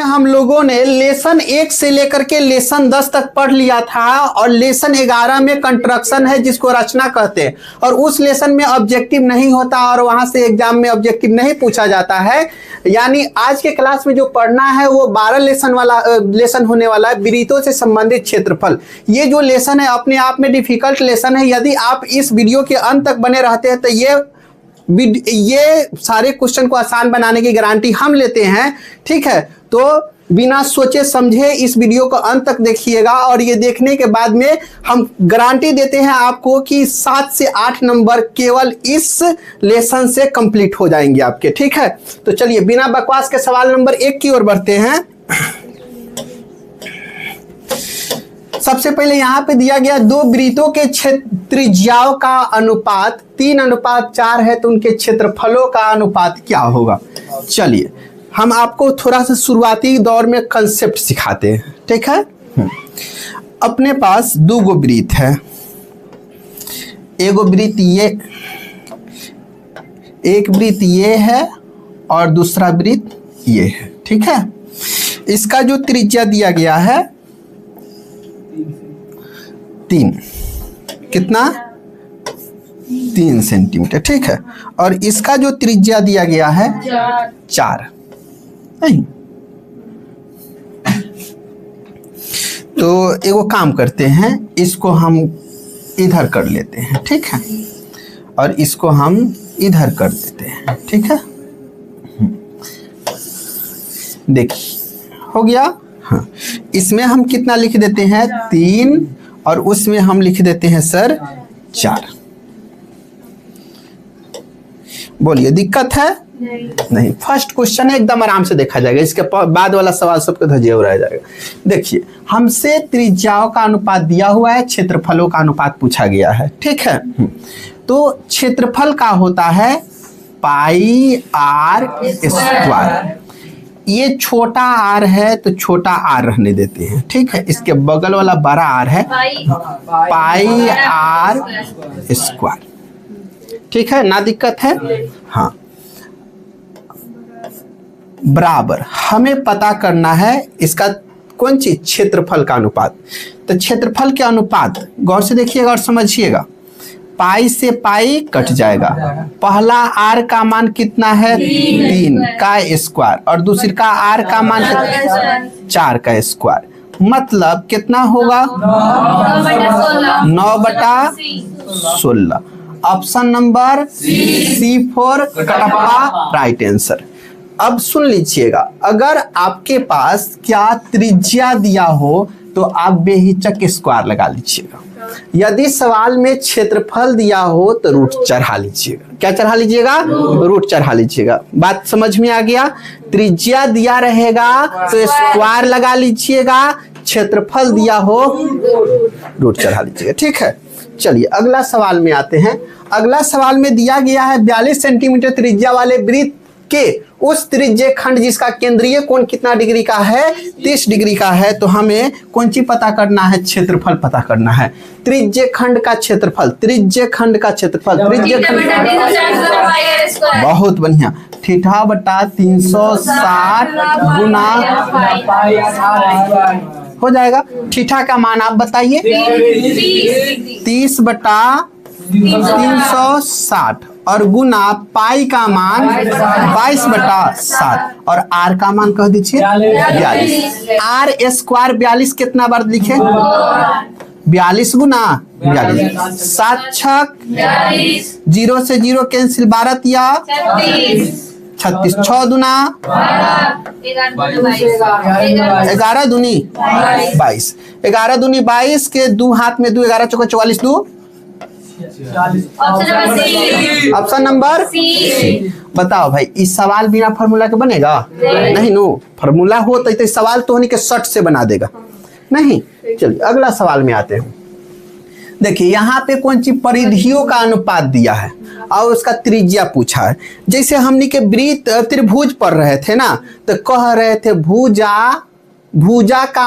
हम लोगों ने लेसन 1 से लेकर के लेसन 10 तक पढ़ लिया था और लेसन 11 में कंस्ट्रक्शन है जिसको रचना कहते हैं और उस लेसन में ऑब्जेक्टिव नहीं होता और वहां से एग्जाम में ऑब्जेक्टिव नहीं पूछा जाता है। यानी आज के क्लास में जो पढ़ना है वो 12 लेसन होने वाला है, वृत्तों से संबंधित क्षेत्रफल। ये जो लेसन है अपने आप में डिफिकल्ट लेसन है। यदि आप इस वीडियो के अंत तक बने रहते हैं तो ये सारे क्वेश्चन को आसान बनाने की गारंटी हम लेते हैं। ठीक है, तो बिना सोचे समझे इस वीडियो को अंत तक देखिएगा और ये देखने के बाद में हम गारंटी देते हैं आपको कि 7 से 8 नंबर केवल इस लेसन से कंप्लीट हो जाएंगे आपके। ठीक है, तो चलिए बिना बकवास के सवाल नंबर 1 की ओर बढ़ते हैं। सबसे पहले यहाँ पे दिया गया दो वृत्तों के त्रिज्याओं का अनुपात 3:4 है, तो उनके क्षेत्रफलों का अनुपात क्या होगा। चलिए हम आपको थोड़ा सा शुरुआती दौर में कंसेप्ट सिखाते हैं। ठीक है, अपने पास दो गो वृत्त है, एगो वृत्त ये, एक वृत्त ये है और दूसरा वृत्त ये है। ठीक है, इसका जो त्रिज्या दिया गया है 3, कितना 3 सेंटीमीटर। ठीक है, और इसका जो त्रिज्या दिया गया है 4 नहीं। तो एगो काम करते हैं, इसको हम इधर कर लेते हैं। ठीक है, और इसको हम इधर कर देते हैं। ठीक है, देखिए हो गया। हाँ, इसमें हम कितना लिख देते हैं 3 और उसमें हम लिख देते हैं सर 4। बोलिए दिक्कत है? नहीं। फर्स्ट क्वेश्चन है, एकदम आराम से देखा जाएगा, इसके बाद वाला सवाल सबके धजेव रह जाएगा। देखिए हमसे त्रिज्याओं का अनुपात दिया हुआ है, क्षेत्रफलों का अनुपात पूछा गया है। ठीक है, तो क्षेत्रफल का होता है पाई r स्क्वायर। ये छोटा r है तो छोटा r रहने देते हैं। ठीक है, इसके बगल वाला बड़ा r है पाई r स्क्वायर। ठीक है ना, दिक्कत है? हाँ, बराबर हमें पता करना है इसका कौन चीज, क्षेत्रफल का अनुपात। तो क्षेत्रफल के अनुपात गौर से देखिएगा और समझिएगा, पाई से पाई कट जाएगा। पहला r का मान कितना है 3 का स्क्वायर और दूसरी का r का मान 4 का स्क्वायर, मतलब कितना होगा 9/16। Option number C4 Kattappa right answer. अब सुन लीजिएगा, अगर आपके पास क्या त्रिज्या दिया हो तो आप बेहिचक स्क्वायर लगा लीजिएगा। यदि सवाल में क्षेत्रफल दिया हो तो रूट चढ़ा लीजिएगा। क्या चढ़ा लीजिएगा? रूट चढ़ा लीजिएगा। बात समझ में आ गया? त्रिज्या दिया रहेगा तो स्क्वायर लगा लीजिएगा, क्षेत्रफल दिया हो रूट चढ़ा लीजिएगा। ठीक है, चलिए अगला सवाल में आते हैं। अगला सवाल में दिया गया है 42 सेंटीमीटर त्रिज्या वाले वृत्त के उस त्रिज्य खंड जिसका केंद्रीय कोण कितना डिग्री का है 30 डिग्री का है। तो हमें कौन ची पता करना है, क्षेत्रफल पता करना है। त्रिज्य खंड का क्षेत्रफल, त्रिज्य खंड का क्षेत्रफल, त्रिज्य खंड, बहुत बढ़िया, θ/360 गुना हो जाएगा। थीटा का मान आप बताइए 30/360 और गुना पाई का मान 22/7 और आर का मान कह दीजिए 42। आर स्क्वायर 42 कितना बार लिखे 42 गुना 42, 7 छक 0 से 0 कैंसिल, 12 या 36, 6 दूना 11 दूनी 22, 11 दूनी 22 के 2 हाथ में 2, 11 चौका 44, 2 ऑप्शन नंबर सी। बताओ भाई, इस सवाल बिना फार्मूला के बनेगा? नहीं नो, फार्मूला हो तो सवाल तो होने के शर्ट से बना देगा नहीं। चलिए अगला सवाल में आते हैं। देखिए यहाँ पे कौन सी परिधियों का अनुपात दिया है और उसका त्रिज्या पूछा है। जैसे हमने के वृत्त त्रिभुज पढ़ रहे थे ना, तो कह रहे थे भुजा का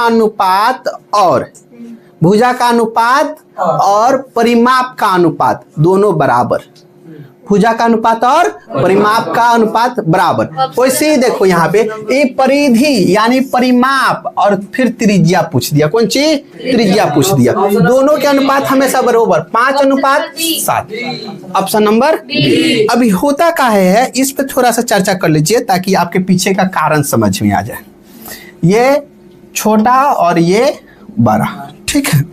अनुपात और परिमाप का अनुपात दोनों बराबर। भुजा का अनुपात और परिमाप का अनुपात बराबर। वैसे ही देखो यहाँ पे ये परिधि यानी परिमाप और फिर त्रिज्या पूछ दिया। कौन चीज? त्रिज्या पूछ दिया। दोनों के अनुपात हमेशा बराबर 5:7। Option number B. अभी होता का है इस पे थोड़ा सा चर्चा कर लीजिए ताकि आपके पीछे का कारण समझ में आ जाए। ये छोटा और ये बड़ा, ठीक है।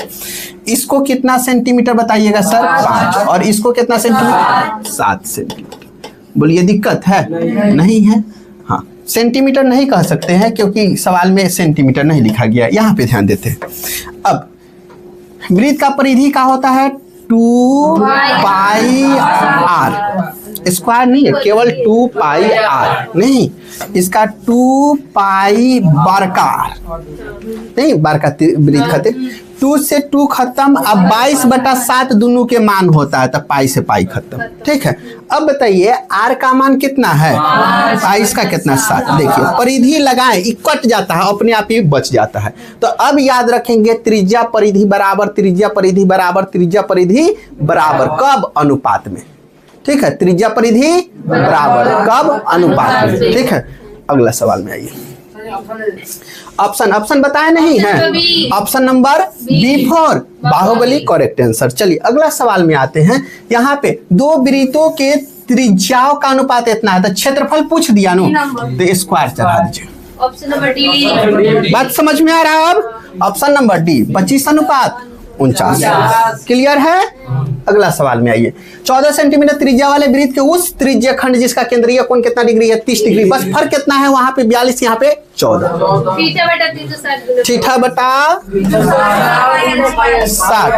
इसको कितना सेंटीमीटर बताइएगा सर? 5। और इसको कितना सेंटीमीटर? 7 सेंटीमीटर। बोलिए दिक्कत है? नहीं है। हाँ, सेंटीमीटर नहीं कह सकते हैं क्योंकि सवाल में सेंटीमीटर नहीं लिखा गया। यहाँ पे ध्यान देते हैं। अब वृत्त का परिधि क्या होता है? 2πr। स्क्वायर नहीं है, केवल 2πr नहीं, इसका 2π बरकार नहीं, बरका वृत्त खातिर 2 से 2 खत्म। अब 22/7 दोनों के मान होता है, तब पाई से पाई खत्म, ठीक है। अब बताइए r का मान कितना है? 22 का कितना? 7। देखिए परिधि लगाएं, कट जाता है, अपने आप ही बच जाता है। तो अब याद रखेंगे त्रिज्या परिधि बराबर त्रिज्या परिधि बराबर त्रिज्या परिधि बराबर कब? अनुपात में, ठीक है। त्रिज्या परिधि बराबर कब? अनुपात में, ठीक है। अगला सवाल में आइए। ऑप्शन बताया नहीं है? Option number B4 Baahubali correct answer. चलिए अगला सवाल में आते हैं। यहाँ पे दो वृत्तों के त्रिज्याओं का अनुपात इतना है, तो क्षेत्रफल पूछ दिया नो, तो स्क्वायर चढ़ा दीजिए। Option number D. बात समझ में आ रहा है? अब ऑप्शन नंबर डी 25:49। क्लियर है? अगला सवाल में आइए। 14 सेंटीमीटर त्रिज्या वाले वृत्त के उस त्रिज्या खंड जिसका केंद्रीय कोण कितना डिग्री है? 30 डिग्री। बस फर्क कितना है? वहां पे 42, यहाँ पे 14। θ/360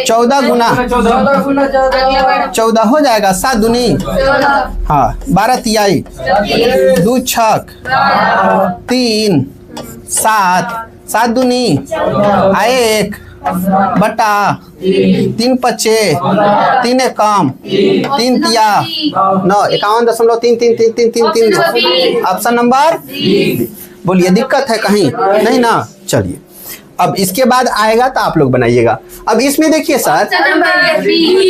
14 गुना 14 हो जाएगा। 7 दूनी, हाँ 12 तिहाई, 2 छक 3 7 दूनी 1 बटा 3 पचे 3 कम 3 तिया 9 51.333333। Option number B. बोलिए दिक्कत है कहीं? नहीं ना। चलिए अब इसके बाद आएगा तो आप लोग बनाइएगा। अब इसमें देखिए सर बी।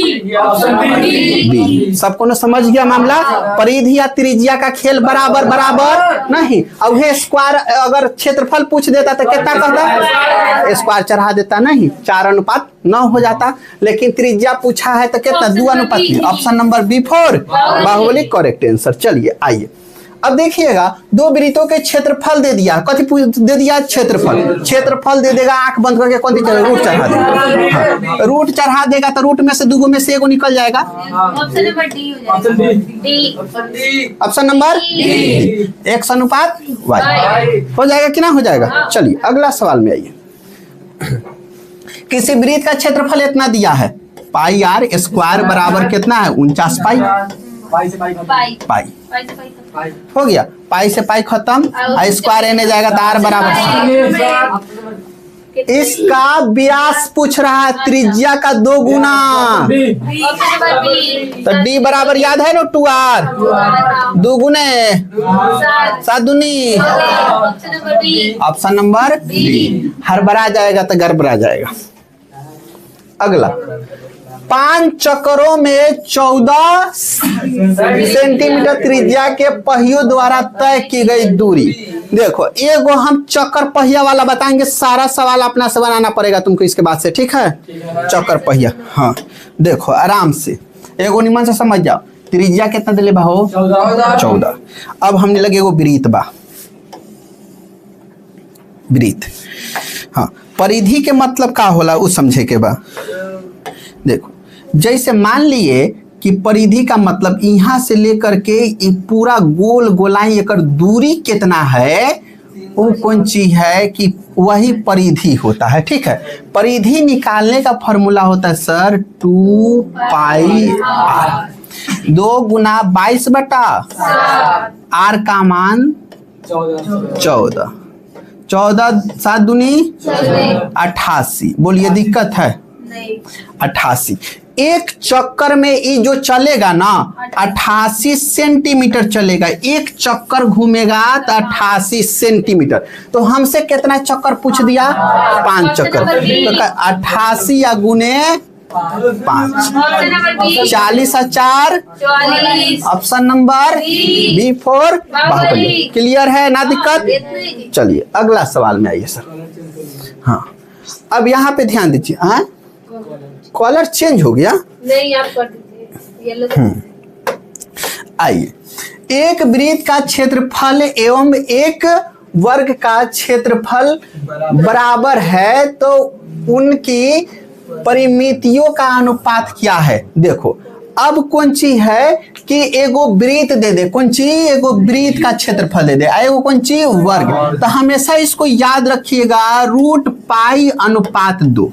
सबको ना समझ गया मामला? परिधि या त्रिज्या का खेल बराबर बराबर नहीं। अब ये स्क्वायर अगर क्षेत्रफल पूछ देता तो कितना कहता? स्क्वायर चढ़ा देता, नहीं 4:9 हो जाता। लेकिन त्रिज्या पूछा है तो कितना? 2:3। Option number B4 Baahubali correct answer. चलिए आइए अब देखिएगा, दो वृत्तों के क्षेत्रफल दे दिया। कथी दे दिया? क्षेत्रफल दे देगा। आंख बंद करके कौन दी? रूट चढ़ा देगा। रूट चढ़ा देगा तो रूट में से दो में से एगो निकल जाएगा। ऑप्शन नंबर डी हो जाएगा। ऑप्शन नंबर X अनुपात Y हो जाएगा कि ना हो जाएगा? चलिए अगला सवाल में आइए। किसी वृत्त का क्षेत्रफल इतना दिया है, πr स्क्वायर बराबर कितना है? 49 पाई हो गया। पाई से पाई खत्म, स्क्वायर एने जाएगा तो r बराबर। इसका व्यास पूछ रहा है, त्रिज्या का 2 गुना। तो d बराबर याद है ना? 2r 2 गुने 7 दूनी। Option number B. हड़बड़ा जाएगा तो गड़बड़ा जाएगा। अगला 5 चक्करों में 14 सेंटीमीटर त्रिज्या के पहियों द्वारा तय की गई दूरी। देखो एगो हम चक्कर पहिया वाला बताएंगे, सारा सवाल अपना से बनाना पड़ेगा तुमको इसके बाद से, ठीक है? चक्कर पहिया, हाँ देखो आराम से एगो निमन से समझ जाओ। त्रिज्या कितना दिले बा हो? 14। अब हमने लगे एगो वृत्त बा, वृत्त। हाँ परिधि के मतलब का होला उ समझे के बा। देखो जैसे मान लिए कि परिधि का मतलब यहाँ से लेकर के ये पूरा गोल गोलाई एकर दूरी कितना है, वो कौन चीज है कि वही परिधि होता है, ठीक है? परिधि निकालने का फॉर्मूला होता है सर 2πr 2 गुना 22/r का मान 14 7 दूनी 88। बोलिए दिक्कत है? 88। एक चक्कर में ये जो चलेगा ना 88 सेंटीमीटर चलेगा। एक चक्कर घूमेगा तो 88 सेंटीमीटर। तो हमसे कितना चक्कर पूछ दिया? 5 चक्कर। तो 88 या गुने 5। ऑप्शन नंबर बी 40 और 4 44। Option number B 4 Baahubali. Clear है ना दिक्कत? चलिए अगला सवाल में आइए सर। हाँ अब यहाँ पे ध्यान दीजिए। हाँ कॉलर चेंज हो गया। नहीं आप कर दीजिए येलो। आइए, एक वृत्त का क्षेत्रफल एवं एक वर्ग का क्षेत्रफल बराबर है तो उनकी परिमितियों का अनुपात क्या है? देखो अब कौन चीज है कि एगो वृत्त दे दे, कौन चीज एगो वृत्त का क्षेत्रफल दे दे, एगो कौन चीज वर्ग। तो हमेशा इसको याद रखिएगा रूट पाई अनुपात 2,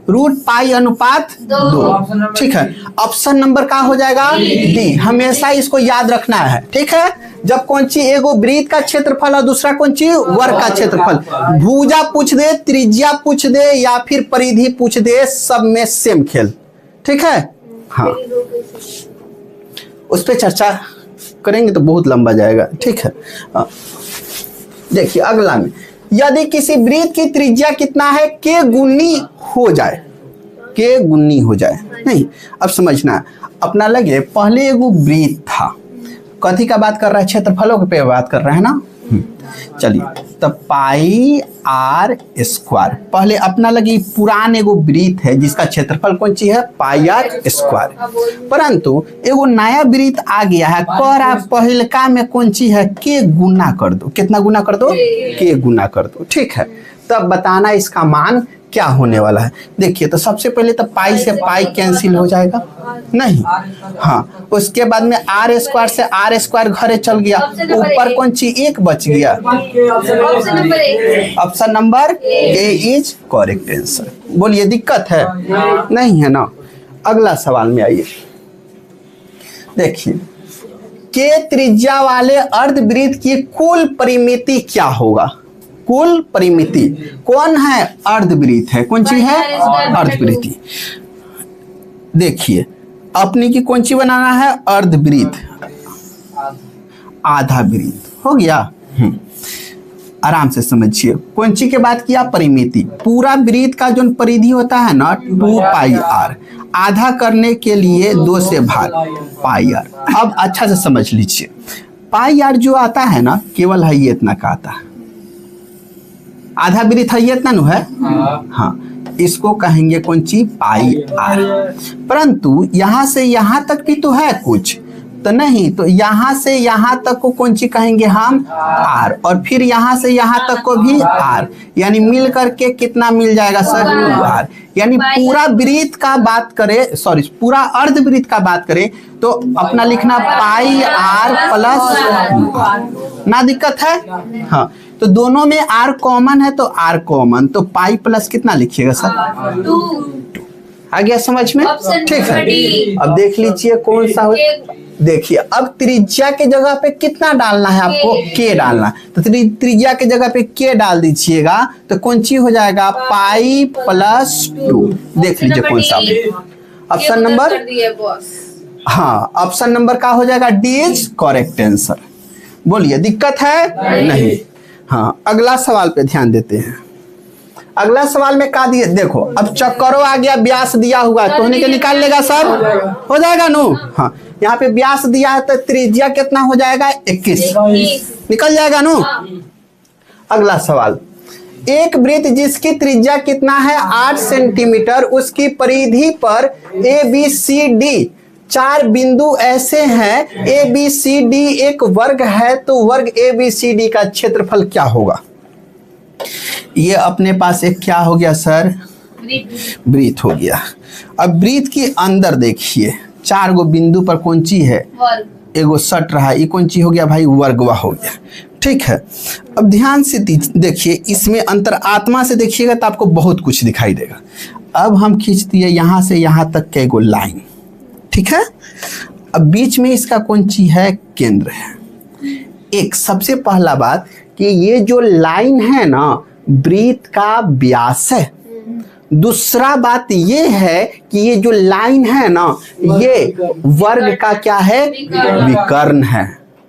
रूट पाई अनुपात 2। ठीक है, ऑप्शन नंबर का हो जाएगा डी। हमेशा इसको याद रखना है। ठीक है, जब कौन सी एगो वृत्त का क्षेत्रफल और दूसरा कौन सी वर्ग का क्षेत्रफल, भुजा पूछ दे, त्रिज्या पूछ दे या फिर परिधि पूछ दे, सब में सेम खेल। ठीक है, हाँ उस पर चर्चा करेंगे तो बहुत लंबा जाएगा। ठीक है, देखिए अगला में, यदि किसी वृत्त की त्रिज्या कितना है के गुनी हो जाए, के गुनी हो जाए। नहीं अब समझना है, अपना लगे पहले एगो वृत्त था, कथी का बात कर रहा है, क्षेत्रफलों पे बात कर रहा है ना। चलिए तब पाई आर स्क्वायर, पहले अपना लगी पुरान एगो वृत्त है जिसका क्षेत्रफल कौन सी है, पाई आर स्क्वायर। परंतु एगो नया वृत्त आ गया है, कह रहा पहलका में कौन सी है, के गुना कर दो। कितना गुना कर दो, के गुना कर दो। ठीक है, तब बताना इसका मान क्या होने वाला है। देखिए तो सबसे पहले तो पाई से पाई कैंसिल हो जाएगा, नहीं। हाँ उसके बाद में आर स्क्वायर से आर स्क्वायर घरे चल गया, ऊपर कौन सी एक बच गया, option number A is correct answer. बोलिए दिक्कत है? नहीं है ना। अगला सवाल में आइए, देखिए के त्रिज्या वाले अर्धवृत्त की कुल परिमिति क्या होगा? कुल परिमिति कौन है, अर्धवृत्त है, कौन सी है, अर्धवृत्ति। देखिए अपनी की कौन सी बनाना है, अर्धवृत्त, आधा वृत्त हो गया। आराम से समझिए, कौन सी के बात किया, परिमिति। पूरा वृत्त का जो परिधि होता है ना 2 पाई आर, आधा करने के लिए 2 से भाग पाई आर। अब अच्छा से समझ लीजिए, पाई आर जो आता है ना केवल है ये इतना का आता है, आधा वृत्त है ये इतना नु है। हाँ इसको कहेंगे कौन सी, पाई आर। परंतु यहाँ से यहाँ तक भी तो है कुछ, तो नहीं, तो यहाँ से यहाँ तक को कौन सी कहेंगे हम, आर, और फिर यहाँ से यहाँ तक को भी आर, यानी मिल करके कितना मिल जाएगा सर, आर। यानी पूरा वृत्त का बात करें, सॉरी पूरा अर्धवृत्त का बात करें तो अपना लिखना पाई आर प्लस, ना दिक्कत है। हाँ तो दोनों में आर कॉमन है तो आर कॉमन, तो पाई प्लस कितना लिखिएगा सर, 2। आ गया समझ में? ठीक है, अब देख लीजिए कौन सा हो। देखिए अब त्रिज्या के जगह पे कितना डालना है आपको, के डालना है, तो त्रिज्या के जगह पे के डाल दीजिएगा तो कौन सी हो जाएगा, पाई प्लस 2। देख लीजिए कौन सा ऑप्शन नंबर, हाँ ऑप्शन नंबर का हो जाएगा डी इज करेक्ट आंसर। बोलिए दिक्कत है? नहीं। हाँ अगला सवाल पे ध्यान देते हैं। अगला सवाल में का दिए, देखो अब चक्करों आ गया, व्यास दिया हुआ है तो होने के निकाल लेगा सर, हो जाएगा नो। हाँ यहाँ पे व्यास दिया है तो त्रिज्या कितना हो जाएगा, 21 निकल जाएगा नो। अगला सवाल, एक वृत्त जिसकी त्रिज्या कितना है 8 सेंटीमीटर, उसकी परिधि पर ए बी सी डी 4 बिंदु ऐसे हैं, ए बी सी डी एक वर्ग है तो वर्ग ए बी सी डी का क्षेत्रफल क्या होगा? ये अपने पास एक क्या हो गया सर, वृत्त हो गया। अब वृत्त के अंदर देखिए 4 गो बिंदु पर कौन सी है, एगो सट रहा है, ये कौन सी हो गया भाई, वर्गवा हो गया। ठीक है, अब ध्यान से देखिए, इसमें अंतर आत्मा से देखिएगा तो आपको बहुत कुछ दिखाई देगा। अब हम खींच दिए यहाँ से यहाँ तक के एगो लाइन, ठीक है। अब बीच में इसका कौन सी है, केंद्र है। एक सबसे पहला बात कि ये जो लाइन है ना वृत्त का व्यास है। दूसरा बात ये है कि ये जो लाइन है ना ये वर्ग का क्या है, विकर्ण है।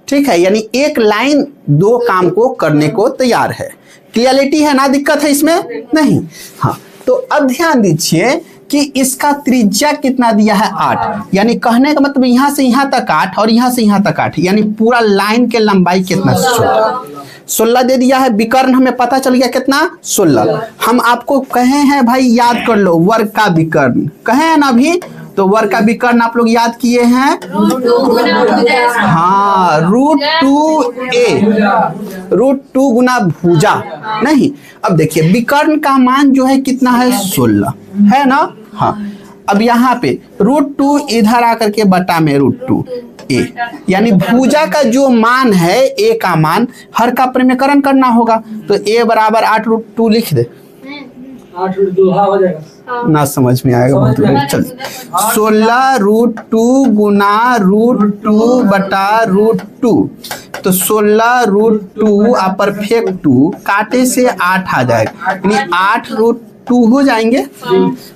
ठीक है, यानी एक लाइन 2 काम को करने को तैयार है। क्लियरिटी है ना, दिक्कत है इसमें नहीं। हाँ तो अब ध्यान दीजिए कि इसका त्रिज्या कितना दिया है 8, यानी कहने का मतलब यहाँ से यहाँ तक 8 और यहाँ से यहाँ तक 8, यानी पूरा लाइन के लंबाई कितना 16 दे दिया है। विकर्ण हमें पता चल गया कितना 16। हम आपको कहे हैं भाई याद कर लो वर्ग का विकर्ण, कहे हैं ना अभी, तो वर्ग का विकर्ण आप लोग याद किए हैं, हाँ √2a गुना भुजा। नहीं, अब देखिए विकर्ण का मान जो है कितना है 16 है ना। हाँ, अब यहाँ पे √2 इधर आकर के बटा में √2a, यानी भुजा का जो मान है a का मान हर का परिमेयकरण करना होगा, तो a बराबर 8√2 लिख दे। 8√2 हो जाएगा ना समझ में आएगा बहुत लोग। चलिए 16√2 गुना √2 बटा √2, तो 16√2 अपर फेक 2 काटे से 8 आ जाएगा, यानी 8√2 हो जाएंगे।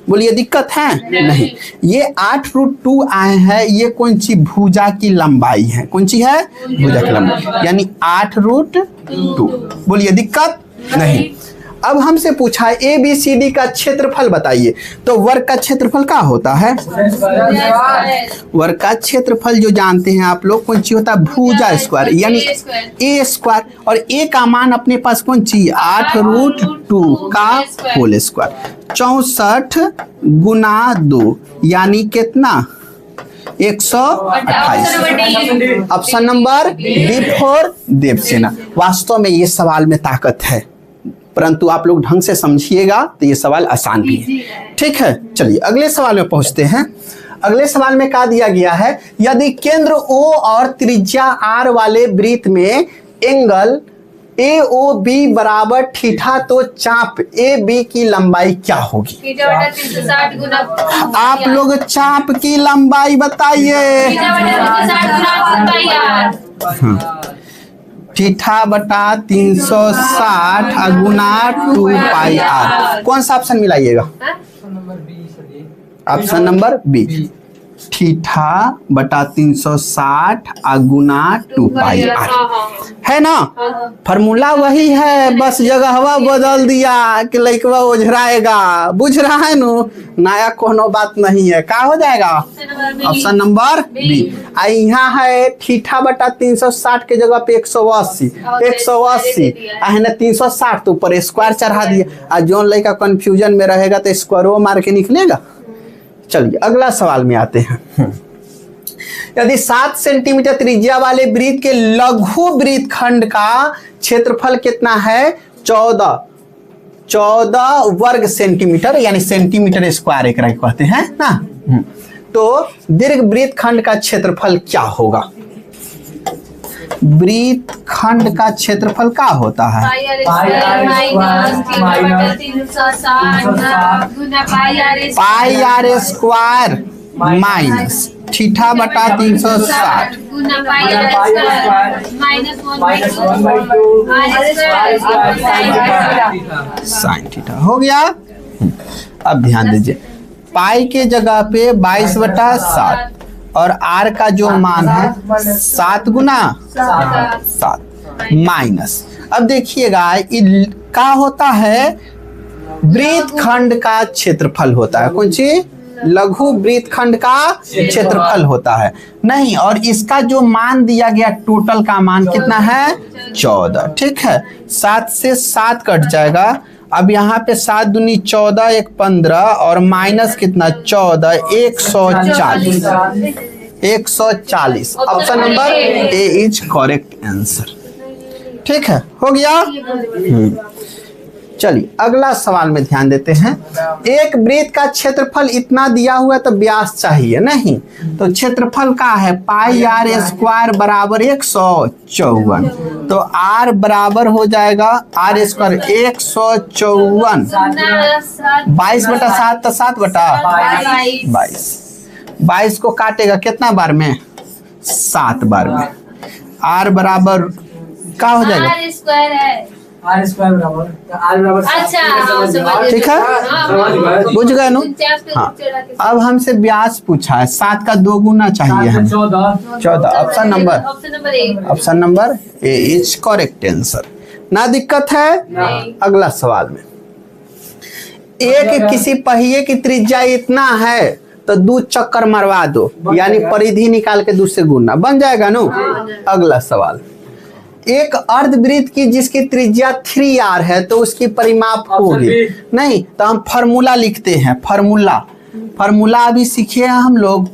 बोलिए दिक्कत है नहीं। ये 8√2 आए हैं, ये कौन सी भुजा की लंबाई है, कौन सी है भुजा की लंबाई, यानी 8√2। बोलिए दिक्कत नहीं। अब हमसे पूछा है ABCD का क्षेत्रफल बताइए, तो वर्ग का क्षेत्रफल क्या होता है, वर्ग का क्षेत्रफल जो जानते हैं आप लोग कौन सी होता है, भुजा स्क्वायर, यानी a स्क्वायर, और a का मान अपने पास कौन सी 8√2 का होल स्क्वायर, 64 गुना 2 यानी कितना 128। Option number D for Devsena. वास्तव में ये सवाल में ताकत है, परंतु आप लोग ढंग से समझिएगा तो ये सवाल आसान भी है। ठीक है, चलिए अगले सवाल में पहुंचते हैं। अगले सवाल में क्या दिया गया है, यदि केंद्र O और त्रिज्या R वाले वृत्त में एंगल AOB बराबर थीटा, तो चाप AB की लंबाई क्या होगी। आप लोग चाप की लंबाई बताइए। थीटा बटा 360 गुना 2πr, कौन सा ऑप्शन मिलाइएगा, ऑप्शन नंबर बी, थीटा बटा 360 गुना 2πr, है ना। फॉर्मूला वही है, बस जगहवा बदल दिया कि लइकवा ओझराएगा, बुझ रहा है नु, नया कोनो बात नहीं है। क्या हो जाएगा ऑप्शन नंबर बी। यहाँ है थीटा बटा 360 के जगह पे 180 है 360, तो ऊपर स्क्वायर चढ़ा दिया, जो लड़का कंफ्यूजन में रहेगा तो स्क्वायर मार के निकलेगा। चलिए अगला सवाल में आते हैं। यदि 7 सेंटीमीटर त्रिज्या वाले वृत्त के लघु वृत्तखंड का क्षेत्रफल कितना है 14 वर्ग सेंटीमीटर, यानी सेंटीमीटर स्क्वायर एक कहते हैं ना, तो दीर्घ वृत्तखंड का क्षेत्रफल क्या होगा। वृत्तखंड का क्षेत्रफल क्या होता है, πr स्क्वायर माइनस थीटा बटा 360 साइन थीटा हो गया। अब ध्यान दीजिए, पाई के जगह पे 22/7 और आर का जो मान है 7 गुना 7 माइनस, अब देखिएगा क्या होता है, वृत्तखंड का क्षेत्रफल होता है, कौन सी लघु वृत्तखंड का क्षेत्रफल होता है नहीं, और इसका जो मान दिया गया टोटल का मान कितना है 14। ठीक है, 7 से 7 कट जाएगा, अब यहाँ पे 7 दूनी 14 1 15 और माइनस कितना 14 140। Option number A is correct answer. ठीक है, हो गया। चलिए अगला सवाल में ध्यान देते हैं। एक वृत्त का क्षेत्रफल इतना दिया हुआ है तो व्यास चाहिए नहीं, तो क्षेत्रफल का है πr स्क्वायर बराबर 154, तो r बराबर हो जाएगा r स्क्वायर 154 22/7 तो 7/22 22 को काटेगा कितना बार में 7 बार में, r बराबर क्या हो जाएगा ठीक है, बुझ गए नु। हाँ, अब हमसे व्यास पूछा है, 7 का 2 गुना चाहिए हमें 14। Option number A is correct answer. ना दिक्कत है। अगला सवाल में एक किसी पहिए की त्रिज्या इतना है तो 2 चक्कर मरवा दो, यानी परिधि निकाल के 2 से गुणना बन जाएगा नो। अगला सवाल, एक अर्धवृत्त की जिसकी त्रिज्या 3r है तो उसकी परिमाप होगी। नहीं तो हम फॉर्मूला लिखते हैं, फॉर्मूला अभी सीखे हैं हम लोग,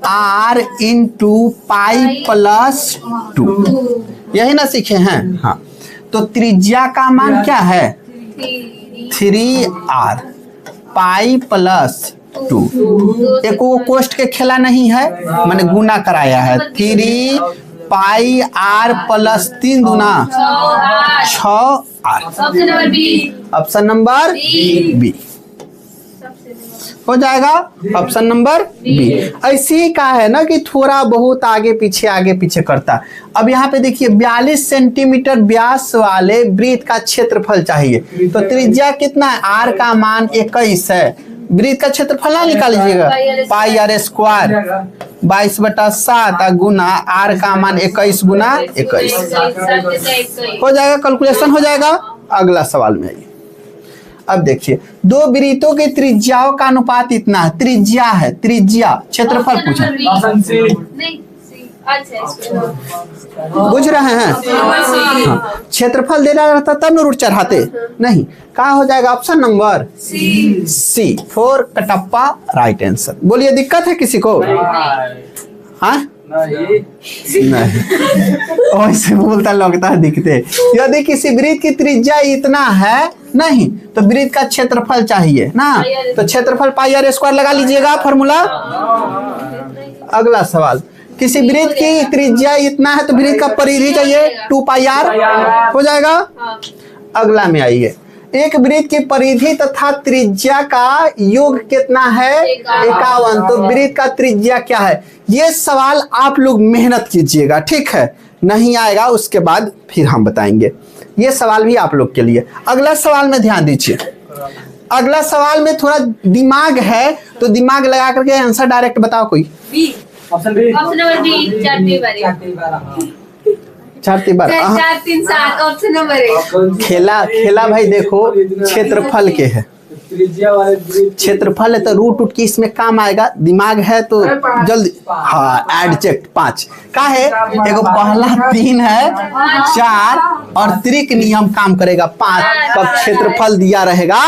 r इंटू पाई प्लस 2, यही ना सीखे हैं। हाँ, तो त्रिज्या का मान क्या है 3r पाई प्लस 2। एक वो कोष्ट के खेला नहीं है, मैंने गुना कराया है। 3 पाई r प्लस 3 दूना 6r। ऑप्शन नंबर बी हो जाएगा, ऑप्शन नंबर बी। ऐसे ही का है ना कि थोड़ा बहुत आगे पीछे करता। अब यहाँ पे देखिए 42 सेंटीमीटर व्यास वाले वृत्त का क्षेत्रफल चाहिए, तो त्रिज्या कितना है, r का मान 21 है। वृत्त का क्षेत्रफल ना निकाल लीजिएगा, पाई r स्क्वायर 22/7 गुना r का मान 21 गुना 21 हो जाएगा, कैलकुलेशन हो जाएगा। अगला सवाल में आइए। अब देखिए 2 वृत्तों की त्रिज्याओं का अनुपात इतना है, त्रिज्या है, त्रिज्या क्षेत्रफल पूछा, बुझ रहे हैं। हाँ, क्षेत्रफल देना रहता तब न रूट चढ़ाते नहीं। कहा हो जाएगा option number C 4 Kattappa right answer. बोलिए दिक्कत है किसी को? हाँ नहीं वैसे बोलता लगता है दिखते। यदि किसी वृत्त की त्रिज्या इतना है नहीं तो वृत्त का क्षेत्रफल चाहिए ना, तो क्षेत्रफल पाई r स्क्वायर लगा लीजिएगा फॉर्मूला। अगला सवाल, किसी वृत्त की त्रिज्या इतना है तो वृत्त का परिधि चाहिए 2 पाई r हो जाएगा। अगला में आइए, एक वृत्त की परिधि तथा त्रिज्या का योग कितना है 51, तो वृत्त का त्रिज्या क्या है? ये सवाल आप लोग मेहनत कीजिएगा, ठीक है, नहीं आएगा उसके बाद फिर हम बताएंगे। ये सवाल भी आप लोग के लिए। अगला सवाल में ध्यान दीजिए, अगला सवाल में थोड़ा दिमाग है तो दिमाग लगा करके आंसर डायरेक्ट बताओ। कोई ऑप्शन बी, 4-3-7 ऑप्शन नंबर खेला भाई देखो क्षेत्रफल के है, क्षेत्रफल है तो रूट की इसमें काम आएगा। दिमाग है तो जल्दी हाँ एडजेक्ट 5 का है, एगो पहला 3 है 4 और त्रिक नियम काम करेगा 5, तब क्षेत्रफल दिया रहेगा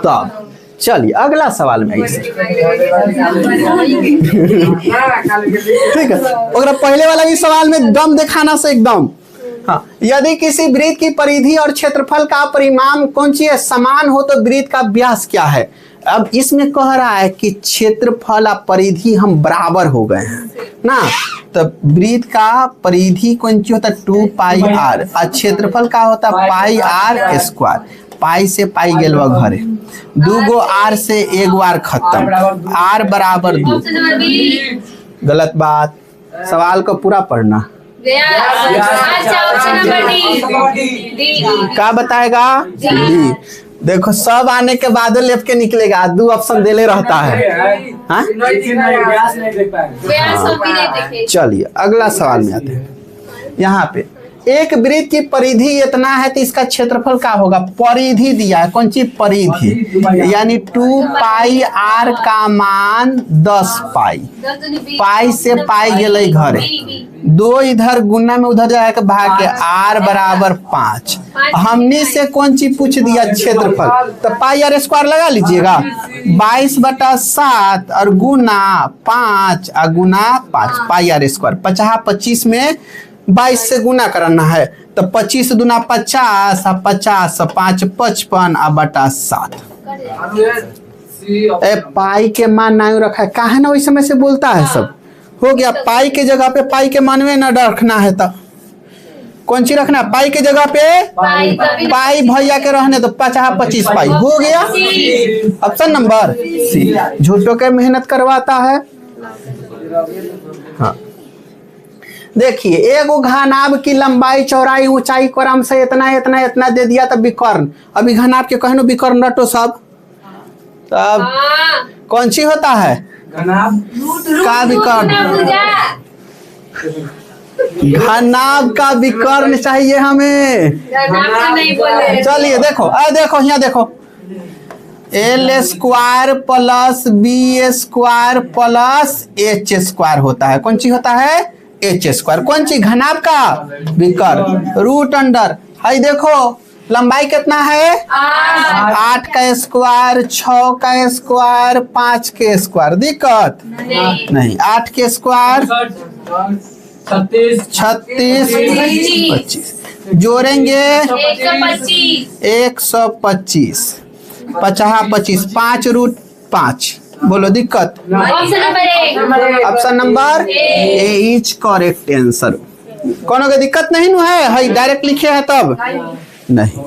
तब। चलिए अगला सवाल में ठीक है, अगर पहले वाला भी सवाल में दम दिखाना से एकदम। हाँ, यदि किसी वृत्त की परिधि और क्षेत्रफल का परिमाण कौन सी है समान हो तो वृत्त का व्यास क्या है? अब इसमें कह रहा है कि क्षेत्रफल और परिधि हम बराबर हो गए हैं ना, तो वृत्त का परिधि कौन सी होता है 2 पाई r और क्षेत्रफल का होता है पाई r स्क्वायर। पाई से पाई गेल घरे, 2 गो r से 1 बार खत्म, r बराबर 2। गलत बात, सवाल को पूरा पढ़ना। क्या बताएगा? डी। देखो सब आने के बाद लेफ्ट के निकलेगा, 2 ऑप्शन देले रहता है। हाँ? चलिए अगला सवाल में आते हैं। यहाँ पे एक वृत्त की परिधि इतना है तो इसका क्षेत्रफल क्या होगा? परिधि दिया है, कौन सी परिधि, यानी 2 पाई r का मान 10 पाई, पाई से पाई गेले घरे, 2 इधर गुना में उधर जाएगा भाग के, r बराबर 5। हमने से कौन सी पूछ दिया? क्षेत्रफल, तो पाई r स्क्वायर लगा लीजिएगा, 22/7 और गुना 5 और गुना 5 पाई r स्क्वायर। 50-25 में 22 से गुना करना है तो 25 दूना 50 और 50 5 55 और बटा 7। पाई के मान ना रखा है, काहे ना वही समय से बोलता है सब। हो गया, पाई के जगह पे पाई के मान में ना रखना है तो कौन सी रखना? पाई के जगह पे पाई भैया के रहने तो 50-25 पाई हो गया। ऑप्शन नंबर सी, झूठों के मेहनत करवाता है। हाँ देखिए, एगो घनाभ की लंबाई चौड़ाई ऊंचाई क्रम से इतना दे दिया तब विकर्ण। अभी घनाभ के कहनो विकर्ण रटो सब, तब कौन सी होता है? का विकर्ण घनाभ का विकर्ण चाहिए हमें। नहीं बोले। चलिए देखो, देखो यहाँ देखो, L square plus B square plus H square होता है। कौन चीज होता है? H square. कौन चीज? घनाभ का विकर्ण। रूट अंडर, हाई देखो लंबाई कितना है? 8 का स्क्वायर, 6 का स्क्वायर, 5 के स्क्वायर। दिक्कत नहीं। 8 के स्क्वायर 36, 25 जोड़ेंगे 125, 50, 5 रूट 5। बोलो दिक्कत? Option number A is correct answer. कोनो के दिक्कत नहीं है? हाई डायरेक्ट लिखे है तब नहीं।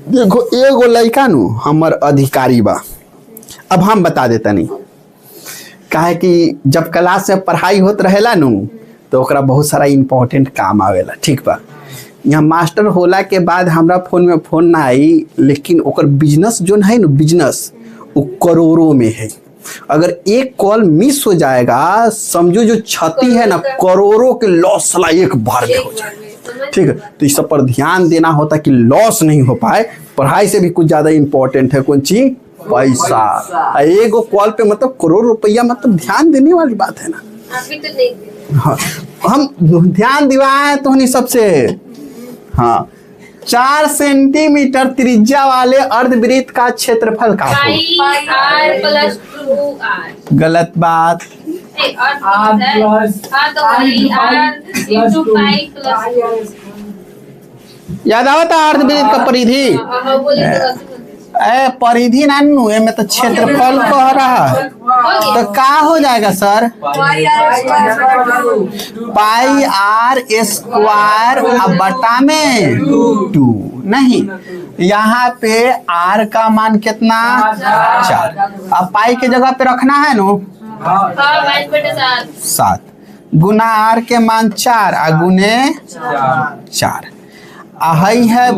देखो एगो लड़का नु हमर अधिकारी बा। अब हम बता देता नहीं काहे कि जब क्लास में पढ़ाई होत रहेला नु तो ओकरा बहुत सारा इम्पोर्टेंट काम आवेला। ठीक बा, यहाँ मास्टर होला के बाद हमरा फोन में फोन ना आई, लेकिन ओकर बिजनेस जो है ना, बिजनेस वो करोड़ों में है। अगर एक कॉल मिस हो जाएगा, समझो जो क्षति है ना करोड़ों के लॉस साला एक बार में हो जाएगा। ठीक है, तो इस सब पर ध्यान देना होता कि लॉस नहीं हो पाए। पढ़ाई से भी कुछ ज्यादा इंपॉर्टेंट है कौन चीज? पैसा। एक कॉल पे मतलब करोड़ रुपया, मतलब ध्यान देने वाली बात है ना। हाँ, हम ध्यान दिवाए तो नहीं सबसे। हाँ, 4 सेंटीमीटर त्रिज्या वाले अर्धवृत्त का क्षेत्रफल का हो? गलत बात। याद आवता अर्धवृत्त का परिधि? परिधि नानू में तो क्षेत्रफल कह रहा है, तो का हो जाएगा सर? पाई आर स्क्वायर बटा में 2। नहीं, यहाँ पे आर का मान कितना? 4। अब पाई के जगह पे रखना है नो 7 गुना आर के मान 4 और गुने 4। ahई है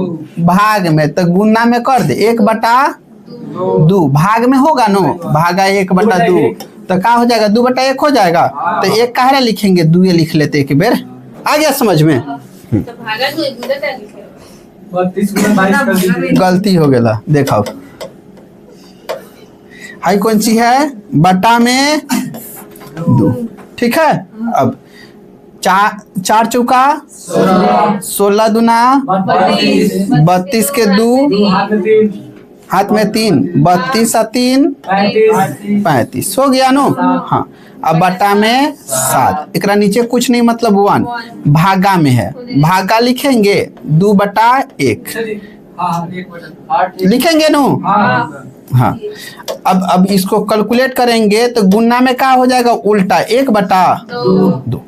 भाग में तो गुना में कर दे 1/2। भाग में होगा नो, भागा 1/2 तो क्या हो जाएगा? 2/1 हो जाएगा। तो 1 काहे लिखेंगे? 2 लिख लेते एक बार। आ गया समझ में? गलती हो गया, देखो हाई कौन सी है? बटा में 2। ठीक है, अब 4 चौका 16 दूना 32 के 2 हाथ में 3 32 और 3 35 हो गया नो। हाँ, अब बटा में 7। एकरा नीचे कुछ नहीं मतलब 1 भागा में है, भागा लिखेंगे 2/1 लिखेंगे नो। हाँ, अब इसको कैलकुलेट करेंगे तो गुना में क्या हो जाएगा? उल्टा 1/2।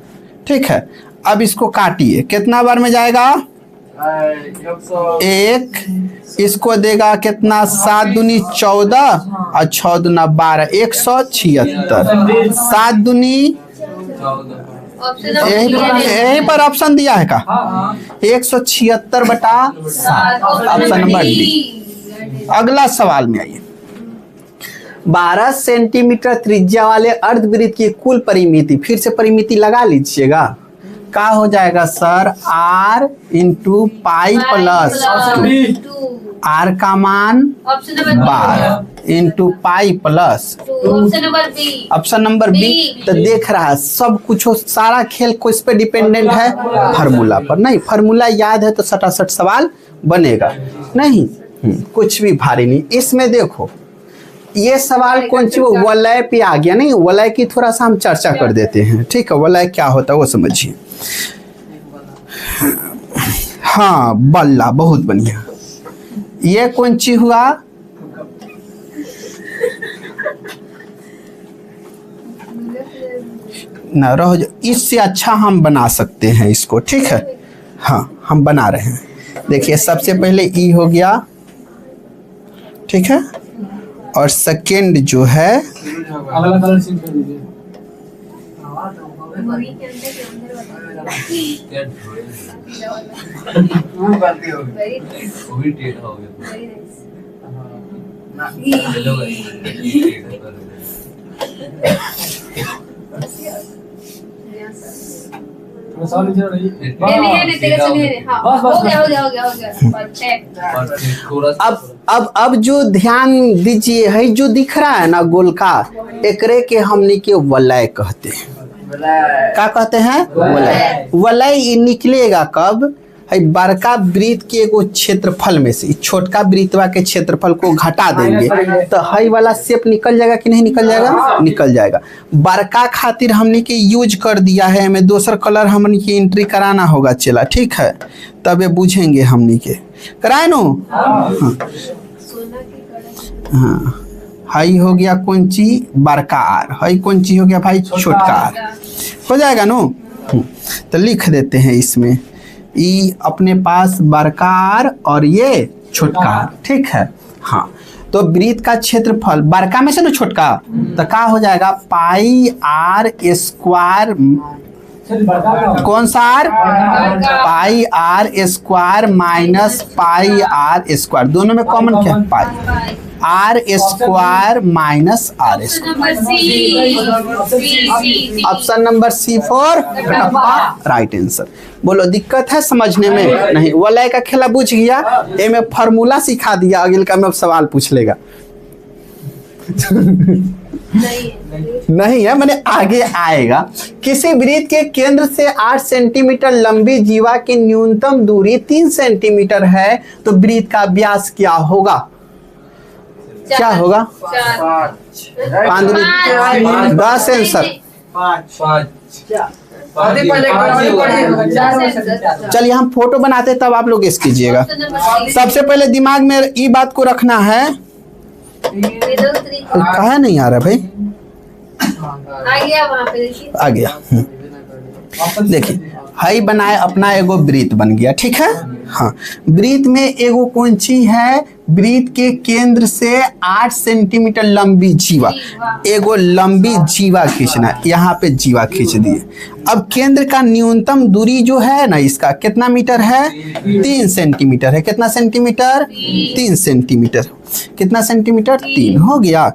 ठीक है, अब इसको काटिए, कितना बार में जाएगा? 1। इसको देगा कितना? 7 दूनी 14 और 6 दूना 12, 176। 7 दूनी यही पर ऑप्शन दिया है का? 176/7, ऑप्शन नंबर डी। अगला सवाल में आइए। 12 सेंटीमीटर त्रिज्या वाले अर्धवृत्त की कुल परिमिति, फिर से परिमिति लगा लीजिएगा, क्या हो जाएगा sir? R into pi plus 2। R का मान 12 into pi plus 2। Option number B. तो देख रहा है सब कुछ, सारा खेल को इस पे डिपेंडेंट है, फार्मूला पर नहीं। फार्मूला याद है तो सटासट सवाल बनेगा नहीं। कुछ भी भारी नहीं इसमें। देखो ये सवाल कौन सी वलय पे आ गया? नहीं, वलय की थोड़ा सा हम चर्चा कर देते हैं। ठीक है, वलय क्या होता है वो समझिए। हाँ, बल्ला, बहुत बढ़िया। ये कौन सी हुआ? ना रहो, इससे अच्छा हम बना सकते हैं इसको। ठीक है, हाँ हम बना रहे हैं। देखिए सबसे पहले ई हो गया, ठीक है, और सेकेंड जो है अगला कलर चेंज कर दीजिए। सवाल नीचे रही। नहीं तेरे से नहीं हाँ बस, हो बस, गया बस। हो गया हो गया हो गया परफेक्ट। अब जो ध्यान दीजिए है जो दिख रहा है ना गोलकार एकरे के हमने के वलय कहते हैं। क्या कहते हैं? वलय। वलय ये निकलेगा कब? है बड़का वृत्त के एगो क्षेत्रफल में से छोटका वृत्तवा के क्षेत्रफल को घटा देंगे तो हई वाला शेप निकल जाएगा कि नहीं निकल जाएगा? निकल जाएगा। बड़का खातिर हमने के यूज कर दिया है हमें दूसर कलर हमने की एंट्री कराना होगा चला ठीक है तब ये बुझेंगे हमने के कराए नो। हाँ हाई हो गया कौन ची बड़का आर हाई कौन ची हो गया भाई छोटका आर हो जाएगा नो। तो लिख देते हैं इसमें ई अपने पास बड़का आर और ये छोटका आर ठीक है। हाँ तो वृत्त का क्षेत्रफल बड़का में से ना छोटका तो क्या हो जाएगा पाई आर स्क्वायर कौन सा R pi R square minus pi R square दोनों में कॉमन क्या है pi R square minus R square. Option number C for right answer. बोलो दिक्कत है समझने में? नहीं। वलय का खेला बुझ गया ए में फार्मूला सिखा दिया अगले का में सवाल पूछ लेगा नहीं है मैंने आगे आएगा। किसी वृत्त के केंद्र से 8 सेंटीमीटर लंबी जीवा की न्यूनतम दूरी 3 सेंटीमीटर है तो वृत्त का व्यास क्या होगा? क्या होगा? 10 आंसर। चलिए हम फोटो बनाते तब आप लोग गेस कीजिएगा। सबसे पहले दिमाग में ये बात को रखना है कहा नहीं आ रहा भाई आ गया वहाँ पे देखिए आ गया। देखिए हाई बनाए अपना एगो वृत्त बन गया ठीक है। हाँ वृत्त में एगो कौन ची है वृत्त के केंद्र से 8 सेंटीमीटर लंबी जीवा एगो लंबी जीवा खींचना यहाँ पे जीवा खींच दिए। अब केंद्र का न्यूनतम दूरी जो है ना इसका कितना मीटर है? 3 सेंटीमीटर है। कितना सेंटीमीटर? 3 सेंटीमीटर। कितना सेंटीमीटर? 3 हो गया।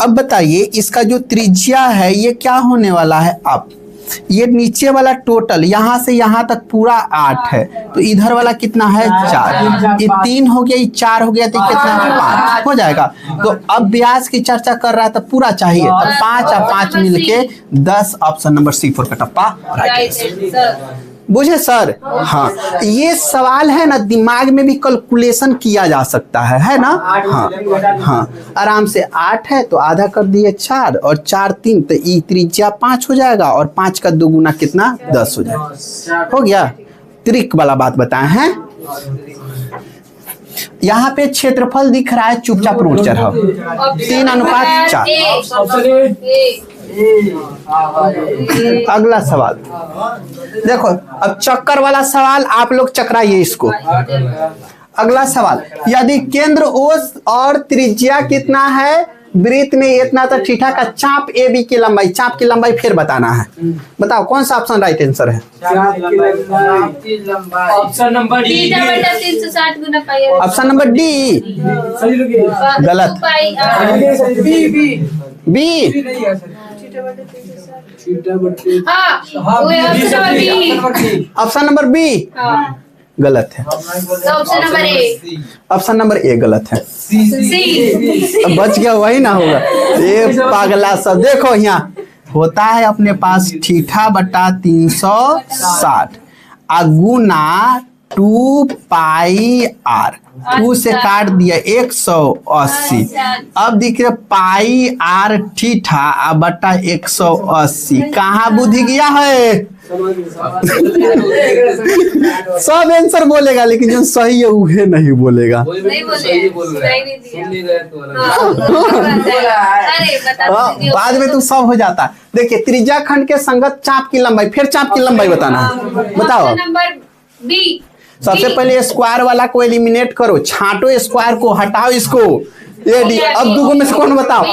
अब बताइए इसका जो त्रिज्या है ये क्या होने वाला है? अब ये नीचे वाला टोटल यहाँ से यहाँ तक पूरा 8 है तो इधर वाला कितना है? 4। ये 3 हो गया ये 4 हो गया तो कितना है? 5 हो जाएगा। तो अब व्यास की चर्चा कर रहा है तो पूरा चाहिए तो 5 और 5 मिलके 10। ऑप्शन नंबर सी फोर का टप्पा राइट। बुझे सर? हाँ ये सवाल है ना दिमाग में भी कैलकुलेशन किया जा सकता है ना। हाँ हाँ आराम से 8 है तो आधा कर दिए 4 और 4 3 तो ई त्रिज्या 5 हो जाएगा और 5 का 2 गुना कितना? 10 हो जाएगा। हो गया। ट्रिक वाला बात बताए हैं। यहाँ पे क्षेत्रफल दिख रहा है चुपचाप रोड चढ़ाओ 3:4। अगला सवाल देखो अब चक्कर वाला सवाल आप लोग चकराइए इसको। अगला सवाल यदि केंद्र ओस और त्रिज्या कितना है वृत्त में इतना तो ठीठा का चाप ए बी की लंबाई चाप की लंबाई फिर बताना है। बताओ कौन सा ऑप्शन राइट आंसर है? Option number D. 360 गुना पाई। ऑप्शन नंबर डी गलत। बी ऑप्शन नंबर बी गलत है। Option number A. Option number A गलत है। सी बच गया वही ना होगा ये पागला सब। देखो यहाँ होता है अपने पास ठीठा बटा 360 गुना 2 पाई आर 2 से काट दिया 180। अब दिख रहा पाई आर ठीठा बटा 180 कहाँ बुद्धि गया है? सब आंसर बोलेगा लेकिन जो सही है वह नहीं बोलेगा। नहीं बाद में तो सब हो जाता है। देखिए त्रिज्या खंड के संगत चाप की लंबाई फिर चाप की लंबाई बताना है। बताओ नंबर बी। सबसे पहले स्क्वायर वाला को एलिमिनेट करो छांटो स्क्वायर को हटाओ इसको ये डी। अब दूगो में से कौन बताओ?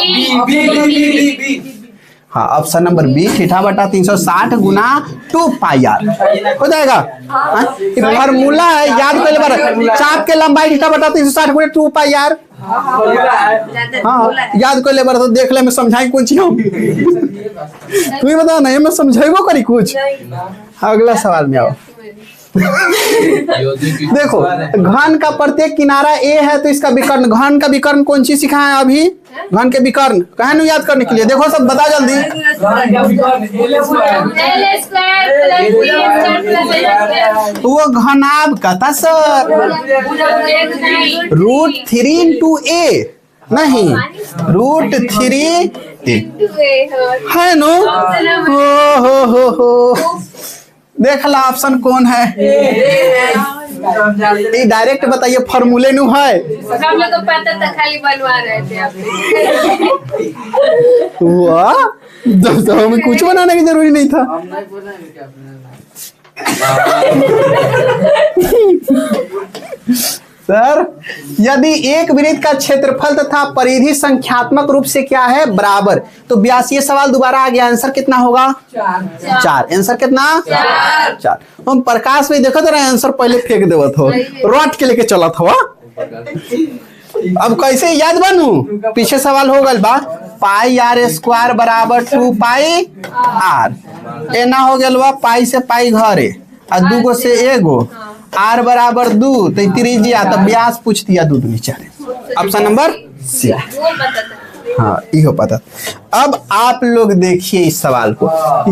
हाँ ऑप्शन नंबर बी थीटा बटा 360 गुना 2 पाई आर हो जाएगा। फॉर्मूला है, याद कर ले बार, चाप के लंबाई थीटा बटा 360 गुना 2 पाई आर। हाँ याद कर ले बार, तो देख ले मैं समझाई कौन चीज हम तुम्हें बता नहीं मैं समझेबो करी कुछ। अगला सवाल में आओ। देखो घन का प्रत्येक किनारा ए है तो इसका विकर्ण, घन का विकर्ण कौन सी सिखाए अभी, घन के विकर्ण कहे न याद करने के लिए। देखो सब बता जल्दी। वो घनाभ का था सर, √3 into a नहीं √3 है नो। हो देख ला ऑप्शन कौन है, ये डायरेक्ट बताइए फॉर्मूले नु है। हम लोग को पता था, खाली बनवा रहे थे आप। वाह तो हमें कुछ बनाने की जरूरी नहीं था। सर यदि एक वृत्त का क्षेत्रफल तथा परिधि संख्यात्मक रूप से क्या है बराबर, तो 82 सवाल दोबारा आ गया। आंसर कितना होगा 4। आंसर कितना 4। हम प्रकाश में देखो रहे आंसर पहले फेंक देवत हो, रट के लेके चलत हो। अब कैसे याद बनू, पीछे सवाल हो गल बा पाई आर स्क्वायर बराबर 2 पाई आर। एना हो गल बा पाई से पाई घरे आ 2 गो से एगो आर बराबर 2 तो त्रिज्या, तब व्यास पूछ दिया 2 दूनी 4। Option number C. हाँ यो पता। अब आप लोग देखिए इस सवाल को,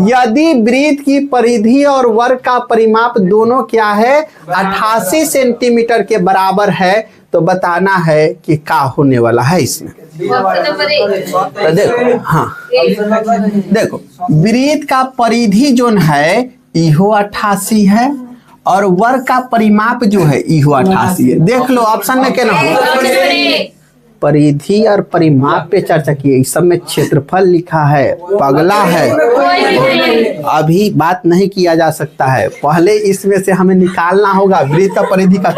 यदि वृत्त की परिधि और वर्ग का परिमाप दोनों क्या है 88 सेंटीमीटर के बराबर है, तो बताना है कि क्या होने वाला है इसमें। तो देखो हाँ देखो वृत्त का परिधि जो है इहो 88 है और वर्ग का परिमाप जो है इहो 88 है। देख लो ऑप्शन में क्या हो, परिधि और परिमाप पे चर्चा की है, इस सब में क्षेत्रफल लिखा है, पगला है। अभी बात नहीं किया जा सकता है, पहले इसमें से हमें निकालना होगा वृत्त का परिधि का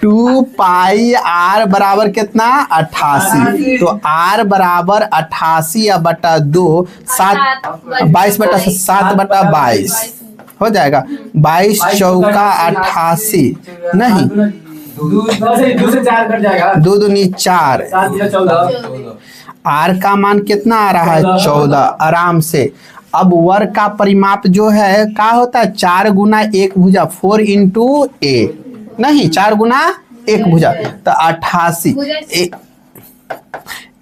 2 पाई आर बराबर कितना 88, तो आर बराबर 88 बटा 2 22 बटा 7 बटा 22 हो जाएगा। 22 चौका 88 नहीं 2 से 4 कट जाएगा, 2 दूनी 4, 14। आर का मान कितना आ रहा है 14 आराम से। अब वर्ग का परिमाप जो है क्या होता है 4 गुना 1 भुजा 4 into a नहीं 4 गुना 1 भुजा, तो 88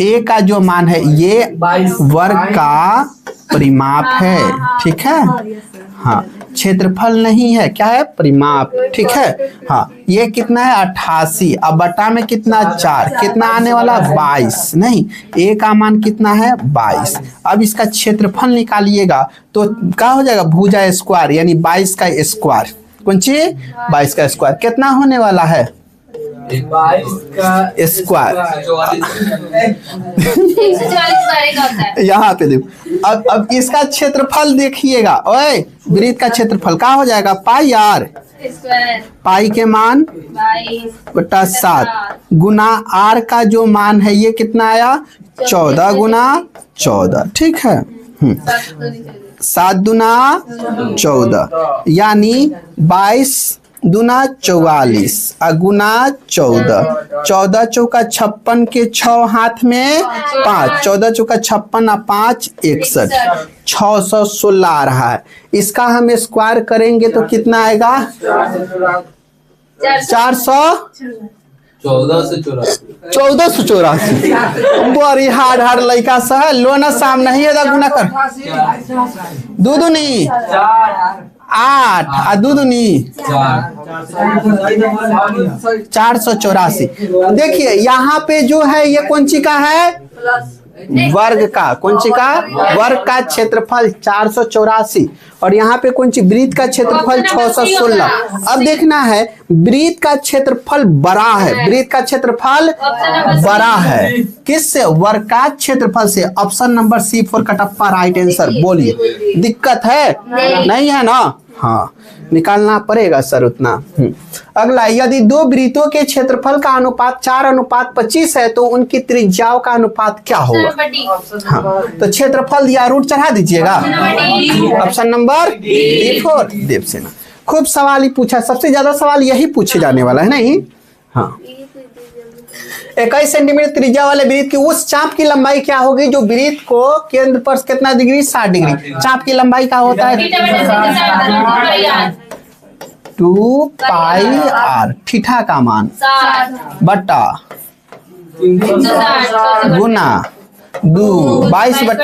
ए का जो मान है ये वर्ग का परिमाप है, ठीक है। हाँ क्षेत्रफल नहीं है, क्या है परिमाप, ठीक है। हाँ ये कितना है 88, अब बटा में कितना 4, कितना आने वाला 22 नहीं, ए का मान कितना है 22। अब इसका क्षेत्रफल निकालिएगा तो क्या हो जाएगा भुजा स्क्वायर यानी 22 का स्क्वायर, कौन सी 22 का स्क्वायर कितना होने वाला है 22 का स्क्वायर। 144 यहाँ पे देखो अब इसका क्षेत्रफल देखिएगा, ओए वृत्त का क्षेत्रफल क्या हो जाएगा पाई आर, पाई के मान 22 बटा 7 गुना आर का जो मान है ये कितना आया 14 गुना 14, ठीक है। 7 दूना 14 यानी 22 दूना 44 गुना 14, 14 चौका 56 के 6 हाथ में 5, 14 चौका 56 5 61, 616 आ रहा है। इसका हम स्क्वायर करेंगे तो कितना आएगा 1484। बड़ी हार्ड लड़का सा है, लो ना साम नहीं है गुना कर 2 दूनी 8 आ 2 दूनी 484। देखिए यहाँ पे जो है ये कौन सी का है वर्ग का, कौन सी का वर्ग का क्षेत्रफल 484 और यहाँ पे कौन सी वृत्त का क्षेत्रफल 616। अब देखना है वृत्त का क्षेत्रफल बड़ा है, वृत्त का क्षेत्रफल बड़ा है किससे वर्ग का क्षेत्रफल से। Option number C4 Kattappa right answer. बोलिए दिक्कत है नहीं है ना। हाँ निकालना पड़ेगा सर उतना। अगला, यदि दो वृत्तों के क्षेत्रफल का अनुपात 4:25 है तो उनकी त्रिज्याओं का अनुपात क्या होगा? हाँ तो क्षेत्रफल दिया, रूट चढ़ा दीजिएगा। Option number D4 Devsena. खूब सवाल ही पूछा, सबसे ज्यादा सवाल यही पूछे जाने वाला है नहीं। हाँ 21 सेंटीमीटर त्रिज्या वाले वृत्त की उस चाप की लंबाई क्या होगी जो वृत्त को केंद्र पर कितना डिग्री? 60 डिग्री। चाप की लंबाई क्या होता है? 2 पाई r, थीटा का मान बटा गुना 22/7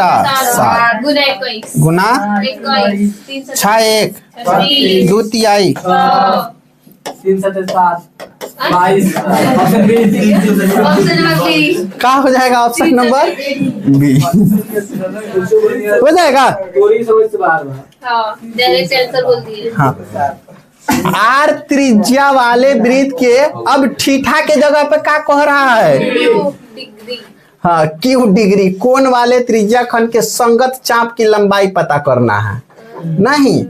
गुना 6 1 2 तिहाई 3 7 22। Option B. क्या हो जाएगा? ऑप्शन नंबर बी हो जाएगा। पूरी समझ से बाहर है। डायरेक्ट आंसर बोल दिए। हाँ आर त्रिज्या वाले वृत्त के, अब थीटा के जगह पे क्या कह रहा है? डिग्री। हाँ क्यू डिग्री, कोण वाले त्रिज्या खंड के संगत चाप की लंबाई पता करना है। नहीं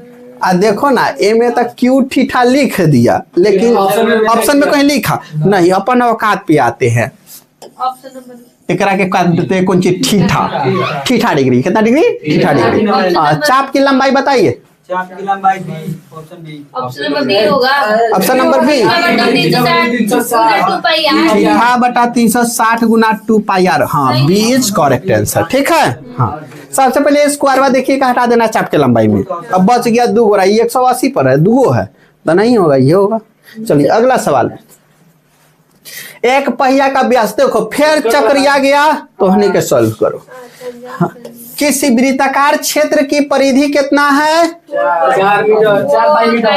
देखो ना, ए में तक क्यू थीटा लिख दिया लेकिन ऑप्शन में कहीं लिखा नहीं। अपन औकात पे आते हैं, ऑप्शन नंबर एकरा के काट देते हैं कौन चीज? Theta degree. कितना डिग्री? Theta degree. चाप की लंबाई बताइए। चाप की लंबाई B. Option B. Option number B होगा। Option number B. थीटा बटा 360 गुना 2 पाई r। हाँ बी इज करेक्ट आंसर। ठीक है। हाँ सबसे पहले स्क्वायर देखिए का हटा देना चाप के लंबाई में। अब बच गया 2 गो, 180 पर है, 2 है तो नहीं होगा, ये होगा। चलिए अगला सवाल, एक पहिया का व्यास देखो फिर चक्रिया गया तो हनी के सॉल्व करो। हाँ, किसी वृत्ताकार क्षेत्र की परिधि कितना है? 4 मीटर 4 पाई मीटर।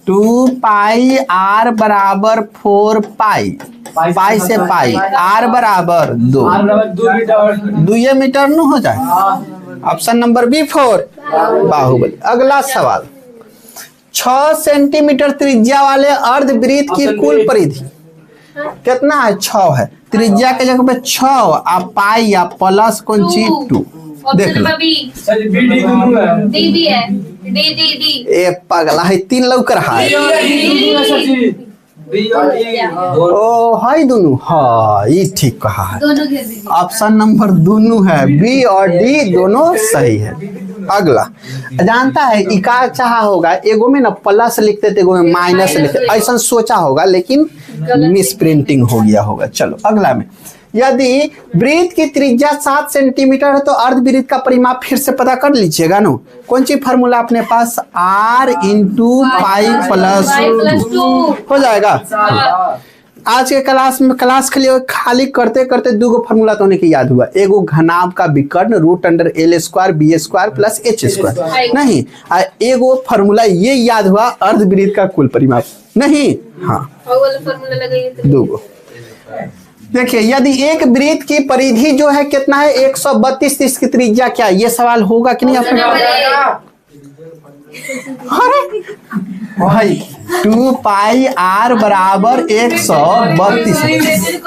2 पाई r बराबर 4 पाई, पाई से पाई, r बराबर 2, 2 मीटर 2 मीटर न हो जाए। Option number B 4 Baahubali. अगला सवाल, 6 सेंटीमीटर त्रिज्या वाले अर्धवृत्त की कुल परिधि कितना है? 6 है। त्रिज्या के जगह पे 6 आ पाई या प्लस कौन चीज 2। देख लो सर बी डी दोनों है। डी भी है। डी डी डी ए पगला है, 3 लौक रहा है। बी और डी ओ हाई दोनों, हाँ ये ठीक कहा है। दोनों घेर दीजिए। ऑप्शन नंबर दोनों है, बी और डी दोनों सही है। अगला, जानता है इका चाहा होगा, एगो में ना प्लस लिखते थे, एगो में माइनस लिखते, ऐसा सोचा होगा लेकिन मिस प्रिंटिंग हो गया होगा। चलो अगला में, यदि वृत्त की त्रिज्या 7 सेंटीमीटर है तो अर्धवृत्त का परिमाप फिर से पता कर लीजिएगा ना। कौन सी फार्मूला अपने पास? r इंटू पाई प्लस 2 हो जाएगा। आज के क्लास में क्लास के लिए खाली करते करते 2 गो फार्मूला तो होने की याद हुआ। एगो घनाभ का विकर्ण √L² b² प्लस h²। नहीं, एगो फार्मूला ये याद हुआ अर्धवृत्त का कुल परिमाप। नहीं, हाँ फॉर्मूला लगाइए। 2 गो। देखिए, यदि एक वृत्त की परिधि जो है कितना है 132, इसकी त्रिज्या क्या है? ये सवाल होगा कि नहीं आपने? अरे भाई 2 पाई r बराबर 132,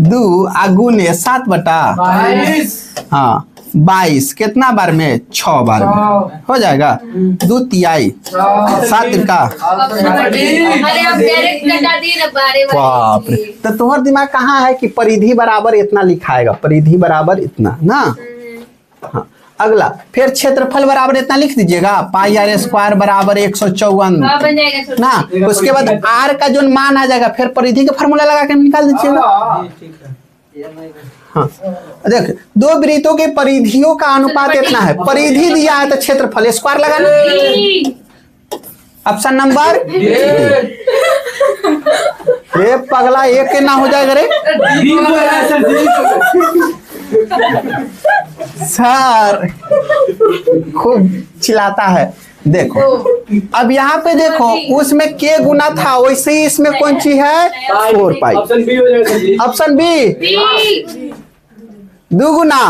2 गुने 7/22। हाँ 22 कितना बार में? 6 बार में हो जाएगा। 2 तिहाई 7 का। बाप रे, तो तुम्हारा दिमाग कहाँ है कि परिधि बराबर इतना लिखाएगा, परिधि बराबर इतना ना। हाँ अगला, फिर क्षेत्रफल बराबर इतना लिख दीजिएगा, पाई r² बराबर 154 ना। उसके बाद r का जो मान आ जाएगा फिर परिधि का फार्मूला लगा के निकाल दीजिएगा। हाँ देख, 2 वृत्तों के परिधियों का अनुपात इतना है, परिधि दिया है तो क्षेत्रफल स्क्वायर लगाना। ऑप्शन नंबर ये पगला एक के ना हो जाएगा रे सर, खूब चिल्लाता है। देखो अब यहाँ पे देखो, उसमें के गुना था वैसे ही इसमें कौन सी है? 4 पाई। ऑप्शन बी हो जाएगा। ऑप्शन बी 2 गुना।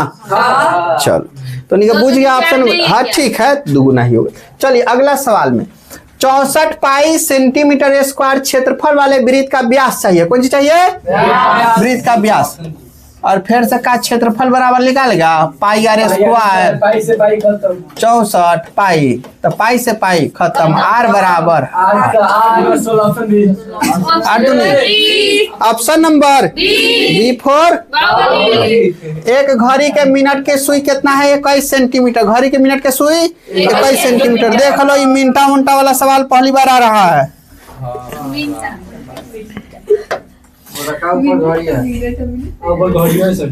चलो तो नहीं बुझ गया ऑप्शन। हाँ ठीक है, 2 गुना ही होगा। चलिए अगला सवाल में, 64 पाई सेंटीमीटर² क्षेत्रफल वाले वृत्त का व्यास चाहिए। कौन सी चाहिए? वृत्त का व्यास। और फिर से का क्षेत्रफल बराबर निकालेगा पाई आर स्क्वायर पाई से पाई खत्म 64 पाई, तो पाई से पाई खत्म, आर बराबर आर का आर 16 ऑप्शन भी ऑप्शन नंबर बी फॉर। एक घड़ी के मिनट के सुई कितना है 21 सेंटीमीटर, घड़ी के मिनट के सुई 21 सेंटीमीटर। देख लो ये मिनटा उनटा वाला सवाल पहली बार आ रहा है।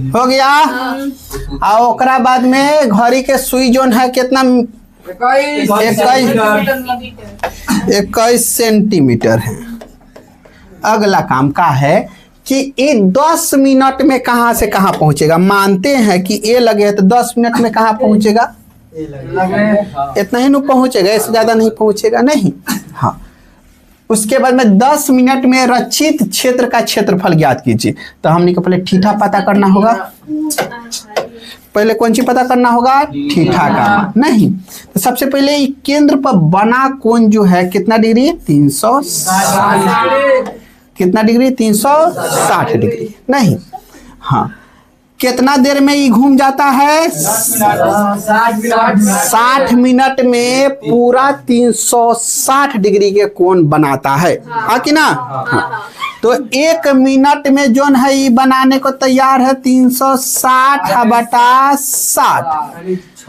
हो गया। और ओकरा बाद में घड़ी के सुई जोन है कितना 21 सेंटीमीटर है। अगला काम का है कि ये 10 मिनट में कहां से कहां पहुंचेगा। मानते हैं कि ए लगे है तो 10 मिनट में कहां पहुंचेगा, इतना ही नहीं पहुंचेगा, इससे ज्यादा नहीं पहुंचेगा नहीं। हाँ, उसके बाद में 10 मिनट में रचित क्षेत्र का क्षेत्रफल ज्ञात कीजिए। तो हमने को पहले थीटा पता करना होगा, पहले कौन सी पता करना होगा, थीटा का नहीं। तो सबसे पहले केंद्र पर बना कोण जो है कितना डिग्री 360, कितना डिग्री 360 डिग्री नहीं। हाँ, कितना देर में ये घूम जाता है 60 मिनट में पूरा 360 डिग्री के कोण बनाता है, हाँ कि ना। हाँ। तो 1 मिनट में जो है ये बनाने को तैयार है 360 बटा 60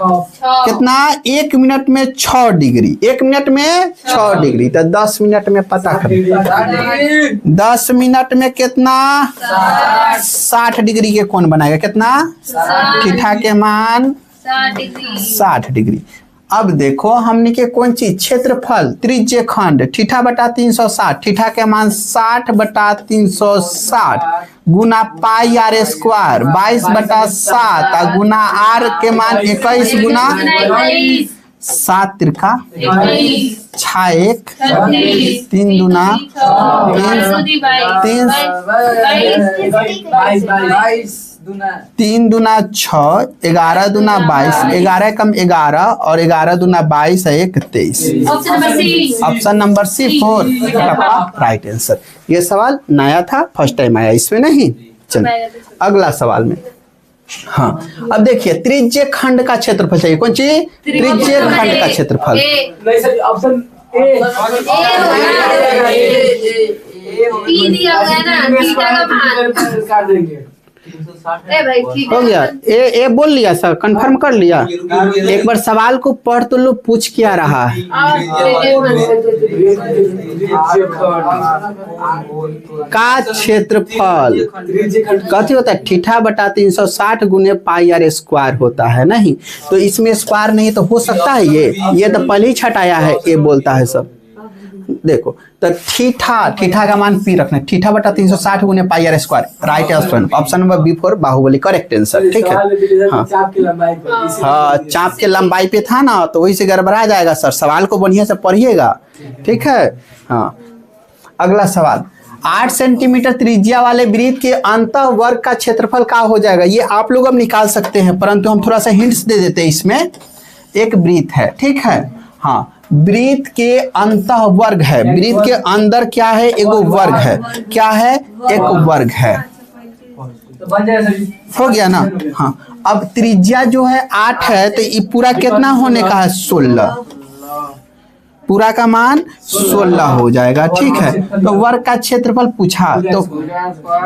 कितना 1 मिनट में 6 डिग्री, 1 मिनट में 6 डिग्री। तो 10 मिनट में पता करें 10 मिनट में कितना 60 डिग्री के कोण बनाएगा, कितना थीटा के मान 60 डिग्री। अब देखो हमने के कौन चीज क्षेत्रफल त्रिज्य खंड थीटा बटा 360, थीटा के मान 60 बटा 360 गुना पाई आर स्क्वायर 22 बटा 7 गुना आर के मान 21 गुना 7 तिरका 6 3 दूना 3 दूना 6 11 दूना 22 11 कम 11 और 11 दूना 22 है 23। Option number C 4 right answer. ये सवाल नया था, फर्स्ट टाइम आया इसमें नहीं। चलिए अगला सवाल में। हाँ, अब देखिए त्रिज्य खंड का क्षेत्रफल चाहिए, कौन सी त्रिज्य खंड का क्षेत्रफल। नहीं सर, ऑप्शन ए कर देंगे। हो गया, ए बोल लिया सर, कंफर्म कर लिया। एक बार सवाल को पढ़ तो लो पूछ क्या रहा है। का क्षेत्रफल कथी होता है थीटा बटा 360 गुने पाई आर स्क्वायर होता है नहीं। तो इसमें स्क्वायर नहीं तो हो सकता है ये तो पहले ही छटाया है, ये बोलता है सब। देखो तो थीटा का मान पी रखना, थीटा बटा 360 गुने pi R square right option. Option number B for Baahubali correct answer. ठीक है हाँ, चाप के लंबाई पे था ना, तो वही से गड़बड़ा जाएगा सर। सवाल को बढ़िया से पढ़िएगा, ठीक है। हाँ, अगला सवाल 8 सेंटीमीटर त्रिज्या वाले वृत्त के अंतः वर्ग का क्षेत्रफल क्या हो जाएगा। ये आप लोग अब निकाल सकते हैं, परंतु हम थोड़ा सा हिंट्स दे देते हैं। इसमें एक वृत्त है, ठीक है। हाँ, वृत्त के अंतः वर्ग है, वृत्त के अंदर क्या है एक वर्ग है, क्या है एक वर्ग है। हो गया ना। हाँ, अब त्रिज्या जो है 8 है, तो ये पूरा कितना होने का है 16, पूरा का मान 16 हो जाएगा, ठीक है। तो वर्ग का क्षेत्रफल पूछा तो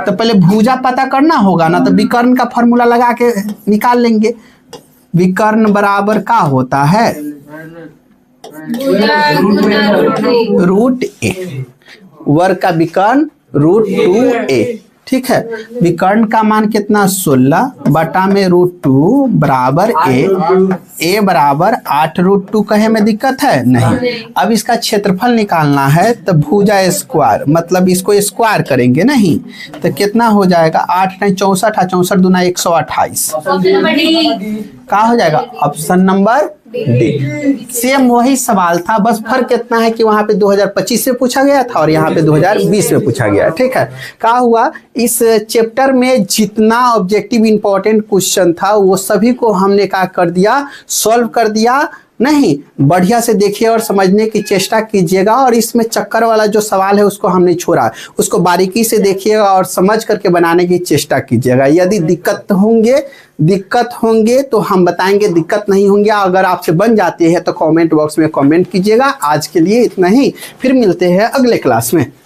पहले भुजा पता करना होगा ना, तो विकर्ण का फॉर्मूला लगा के निकाल लेंगे। विकर्ण बराबर का होता है √a, वर्ग का विकर्ण √2a, ठीक है। विकर्ण का मान कितना 16 बटा में √2 बराबर a बराबर 8 √2 कहे में दिक्कत है नहीं। अब इसका क्षेत्रफल निकालना है तो भुजा स्क्वायर, मतलब इसको स्क्वायर करेंगे नहीं, तो कितना हो जाएगा 8 नहीं 64 64 दूना 128 क्या हो जाएगा ऑप्शन नंबर डी। सेम वही सवाल था, बस फर्क कितना है कि वहां पे 2025 में पूछा गया था और यहाँ पे 2020 में पूछा गया, ठीक है। क्या हुआ इस चैप्टर में जितना ऑब्जेक्टिव इंपॉर्टेंट क्वेश्चन था वो सभी को हमने क्या कर दिया सॉल्व कर दिया नहीं, बढ़िया से देखिए और समझने की चेष्टा कीजिएगा। और इसमें चक्कर वाला जो सवाल है उसको हमने छोड़ा, उसको बारीकी से देखिएगा और समझ करके बनाने की चेष्टा कीजिएगा। यदि दिक्कत होंगे तो हम बताएंगे, दिक्कत नहीं होंगे अगर आपसे बन जाती है तो कमेंट बॉक्स में कमेंट कीजिएगा। आज के लिए इतना ही, फिर मिलते हैं अगले क्लास में।